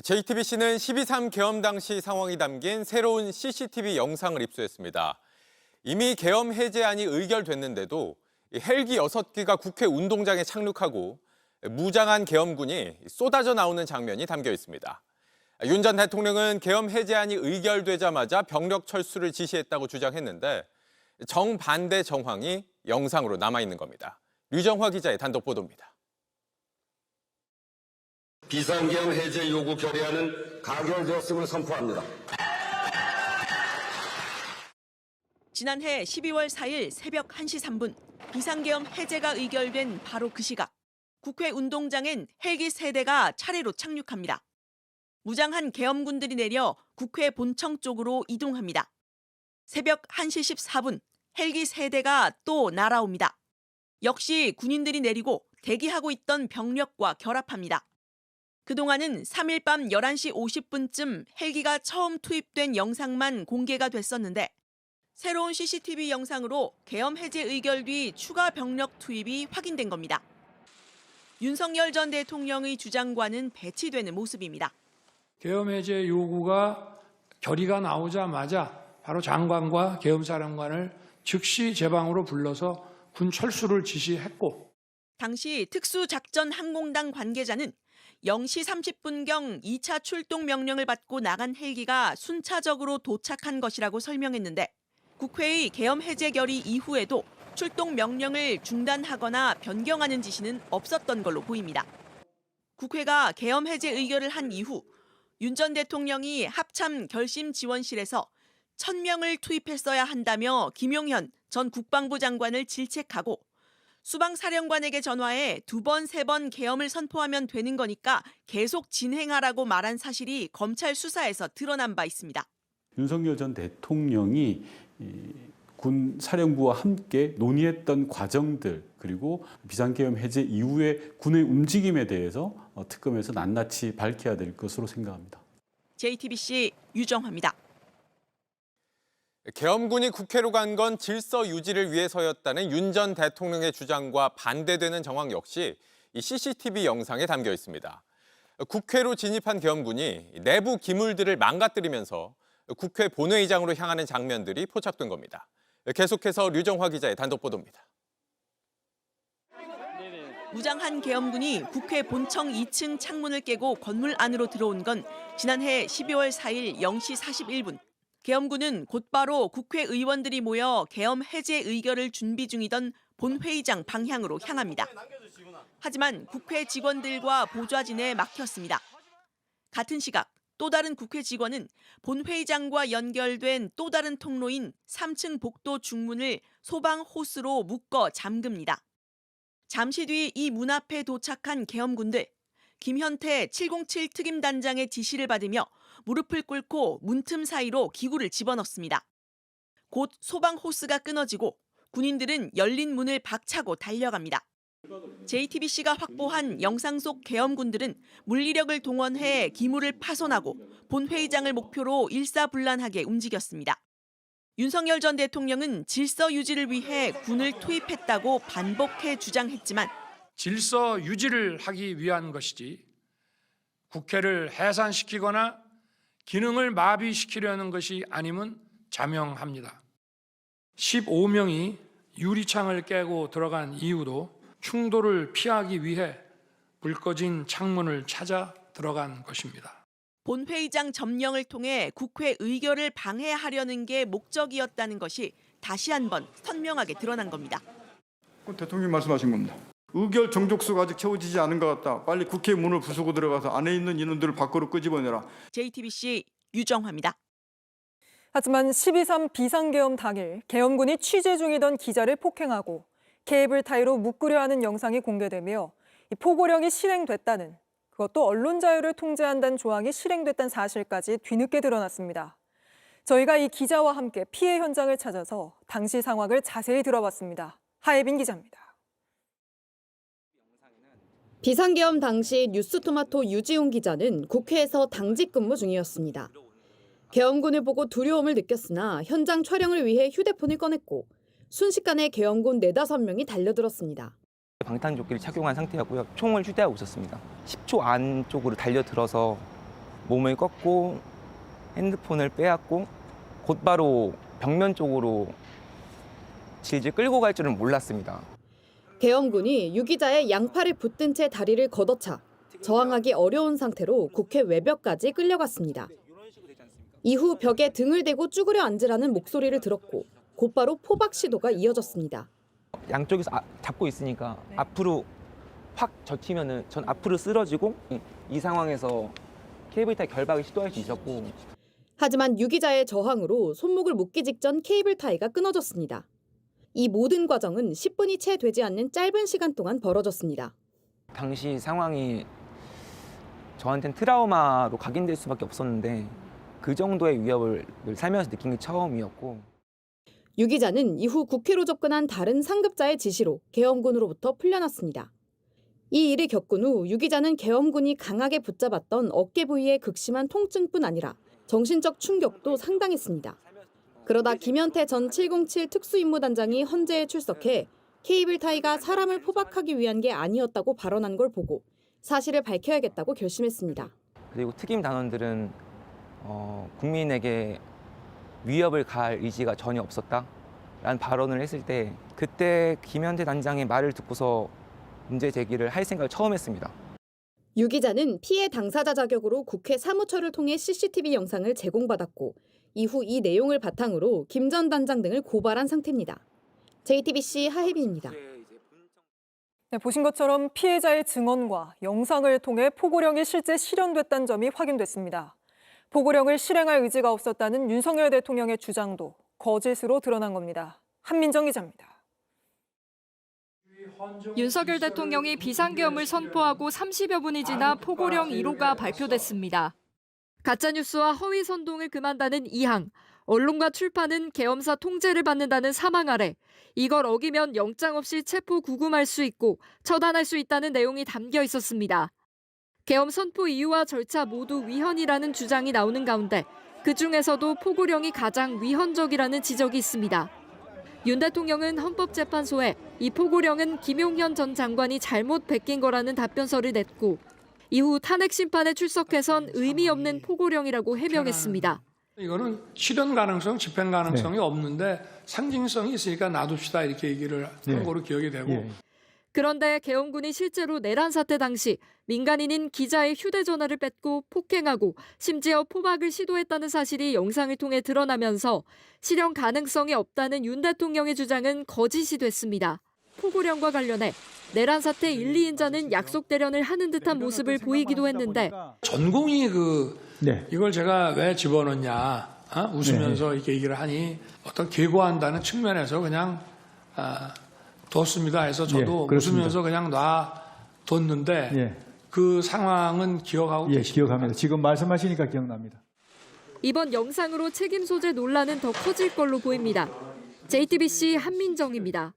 JTBC는 12.3 계엄 당시 상황이 담긴 새로운 CCTV 영상을 입수했습니다. 이미 계엄 해제안이 의결됐는데도 헬기 6기가 국회 운동장에 착륙하고 무장한 계엄군이 쏟아져 나오는 장면이 담겨 있습니다. 윤 전 대통령은 계엄 해제안이 의결되자마자 병력 철수를 지시했다고 주장했는데 정반대 정황이 영상으로 남아있는 겁니다. 류정화 기자의 단독 보도입니다. 비상계엄 해제 요구 결의안은 가결되었음을 선포합니다. 지난해 12월 4일 새벽 1시 3분 비상계엄 해제가 의결된 바로 그 시각 국회 운동장엔 헬기 3대가 차례로 착륙합니다. 무장한 계엄군들이 내려 국회 본청 쪽으로 이동합니다. 새벽 1시 14분 헬기 3대가 또 날아옵니다. 역시 군인들이 내리고 대기하고 있던 병력과 결합합니다. 그동안은 3일 밤 11시 50분쯤 헬기가 처음 투입된 영상만 공개가 됐었는데 새로운 CCTV 영상으로 계엄 해제 의결 뒤 추가 병력 투입이 확인된 겁니다. 윤석열 전 대통령의 주장과는 배치되는 모습입니다. 계엄 해제 요구가 결의가 나오자마자 바로 장관과 계엄사령관을 즉시 제 방으로 불러서 군 철수를 지시했고, 당시 특수작전항공단 관계자는 0시 30분경 2차 출동 명령을 받고 나간 헬기가 순차적으로 도착한 것이라고 설명했는데 국회의 계엄 해제 결의 이후에도 출동 명령을 중단하거나 변경하는 지시는 없었던 걸로 보입니다. 국회가 계엄 해제 의결을 한 이후 윤 전 대통령이 합참 결심지원실에서 1,000명을 투입했어야 한다며 김용현 전 국방부 장관을 질책하고 수방사령관에게 전화해 2번, 3번 계엄을 선포하면 되는 거니까 계속 진행하라고 말한 사실이 검찰 수사에서 드러난 바 있습니다. 윤석열 전 대통령이 군 사령부와 함께 논의했던 과정들 그리고 비상계엄 해제 이후의 군의 움직임에 대해서 특검에서 낱낱이 밝혀야 될 것으로 생각합니다. JTBC 유정화입니다. 계엄군이 국회로 간 건 질서 유지를 위해서였다는 윤 전 대통령의 주장과 반대되는 정황 역시 이 CCTV 영상에 담겨 있습니다. 국회로 진입한 계엄군이 내부 기물들을 망가뜨리면서 국회 본회의장으로 향하는 장면들이 포착된 겁니다. 계속해서 류정화 기자의 단독 보도입니다. 무장한 계엄군이 국회 본청 2층 창문을 깨고 건물 안으로 들어온 건 지난해 12월 4일 0시 41분. 계엄군은 곧바로 국회의원들이 모여 계엄 해제 의결을 준비 중이던 본회의장 방향으로 향합니다. 하지만 국회 직원들과 보좌진에 막혔습니다. 같은 시각 또 다른 국회 직원은 본회의장과 연결된 또 다른 통로인 3층 복도 중문을 소방 호스로 묶어 잠깁니다. 잠시 뒤 이 문 앞에 도착한 계엄군들, 김현태 707 특임단장의 지시를 받으며 무릎을 꿇고 문틈 사이로 기구를 집어넣습니다. 곧 소방 호스가 끊어지고 군인들은 열린 문을 박차고 달려갑니다. JTBC가 확보한 영상 속 계엄군들은 물리력을 동원해 기물을 파손하고 본회의장을 목표로 일사불란하게 움직였습니다. 윤석열 전 대통령은 질서 유지를 위해 군을 투입했다고 반복해 주장했지만 질서 유지를 하기 위한 것이지 국회를 해산시키거나 기능을 마비시키려는 것이 아님은 자명합니다. 15명이 유리창을 깨고 들어간 이유도 충돌을 피하기 위해 불 꺼진 창문을 찾아 들어간 것입니다. 본회의장 점령을 통해 국회 의결을 방해하려는 게 목적이었다는 것이 다시 한번 선명하게 드러난 겁니다. 대통령이 말씀하신 겁니다. 의결 정족수가 아직 채워지지 않은 것 같다. 빨리 국회 문을 부수고 들어가서 안에 있는 인원들을 밖으로 끄집어내라. JTBC 유정화입니다. 하지만 12.3 비상계엄 당일 계엄군이 취재 중이던 기자를 폭행하고 케이블 타이로 묶으려 하는 영상이 공개되며 포고령이 실행됐다는, 그것도 언론 자유를 통제한다는 조항이 실행됐다는 사실까지 뒤늦게 드러났습니다. 저희가 이 기자와 함께 피해 현장을 찾아서 당시 상황을 자세히 들어봤습니다. 하예빈 기자입니다. 비상계엄 당시 뉴스토마토 유지용 기자는 국회에서 당직 근무 중이었습니다. 계엄군을 보고 두려움을 느꼈으나 현장 촬영을 위해 휴대폰을 꺼냈고 순식간에 계엄군 4-5명이 달려들었습니다. 방탄조끼를 착용한 상태였고요. 총을 휴대하고 있었습니다. 10초 안쪽으로 달려들어서 몸을 꺾고 핸드폰을 빼앗고 곧바로 벽면 쪽으로 질질 끌고 갈 줄은 몰랐습니다. 계엄군이 유 기자의 양팔을 붙든 채 다리를 걷어차 저항하기 어려운 상태로 국회 외벽까지 끌려갔습니다. 이후 벽에 등을 대고 쭈그려 앉으라는 목소리를 들었고 곧바로 포박 시도가 이어졌습니다. 양쪽에서 잡고 있으니까 앞으로 확 젖히면은 전 앞으로 쓰러지고 이 상황에서 케이블 타이 결박을 시도할 수 있었고 하지만 유 기자의 저항으로 손목을 묶기 직전 케이블 타이가 끊어졌습니다. 이 모든 과정은 10분이 채 되지 않는 짧은 시간 동안 벌어졌습니다. 당시 상황이 저한테는 트라우마로 각인될 수밖에 없었는데 그 정도의 위협을 살면서 느낀 게 처음이었고 유 기자는 이후 국회로 접근한 다른 상급자의 지시로 계엄군으로부터 풀려났습니다. 이 일을 겪은 후 유 기자는 계엄군이 강하게 붙잡았던 어깨 부위의 극심한 통증뿐 아니라 정신적 충격도 상당했습니다. 그러다 김현태 전 707 특수임무단장이 헌재에 출석해 케이블 타이가 사람을 포박하기 위한 게 아니었다고 발언한 걸 보고 사실을 밝혀야겠다고 결심했습니다. 그리고 특임 단원들은 국민에게 위협을 가할 의지가 전혀 없었다라는 발언을 했을 때 그때 김현태 단장의 말을 듣고서 문제 제기를 할 생각을 처음 했습니다. 유 기자는 피해 당사자 자격으로 국회 사무처를 통해 CCTV 영상을 제공받았고 이후 이 내용을 바탕으로 김 전 단장 등을 고발한 상태입니다. JTBC 하혜빈입니다. 네, 보신 것처럼 피해자의 증언과 영상을 통해 포고령이 실제 실현됐다는 점이 확인됐습니다. 포고령을 실행할 의지가 없었다는 윤석열 대통령의 주장도 거짓으로 드러난 겁니다. 한민정 기자입니다. 윤석열 대통령이 비상계엄을 선포하고 30여 분이 지나 포고령 1호가 발표됐습니다. 가짜뉴스와 허위 선동을 금한다는 2항, 언론과 출판은 계엄사 통제를 받는다는 3항 아래 이걸 어기면 영장 없이 체포 구금할 수 있고 처단할 수 있다는 내용이 담겨 있었습니다. 계엄 선포 이유와 절차 모두 위헌이라는 주장이 나오는 가운데 그중에서도 포고령이 가장 위헌적이라는 지적이 있습니다. 윤 대통령은 헌법재판소에 이 포고령은 김용현 전 장관이 잘못 베낀 거라는 답변서를 냈고 이후 탄핵 심판에 출석해선 의미 없는 포고령이라고 해명했습니다. 이거는 실현 가능성, 집행 가능성이 없는데 상징성이 있으니까 놔둡시다 이렇게 얘기를 한 거로 기억이 되고. 그런데 계엄군이 실제로 내란 사태 당시 민간인인 기자의 휴대전화를 뺏고 폭행하고 심지어 포박을 시도했다는 사실이 영상을 통해 드러나면서 실현 가능성이 없다는 윤 대통령의 주장은 거짓이 됐습니다. 포고령과 관련해 내란 사태 1, 2인자는 약속 대련을 하는 듯한 모습을 보이기도 했는데 전공이 이걸 제가 왜 집어넣냐 웃으면서 이렇게 얘기를 하니 어떤 계고한다는 측면에서 그냥 뒀습니다 해서 저도 웃으면서 그냥 놔뒀는데 그 상황은 기억하고 계십니까? 기억합니다. 지금 말씀하시니까 기억납니다. 이번 영상으로 책임 소재 논란은 더 커질 걸로 보입니다. JTBC 한민정입니다.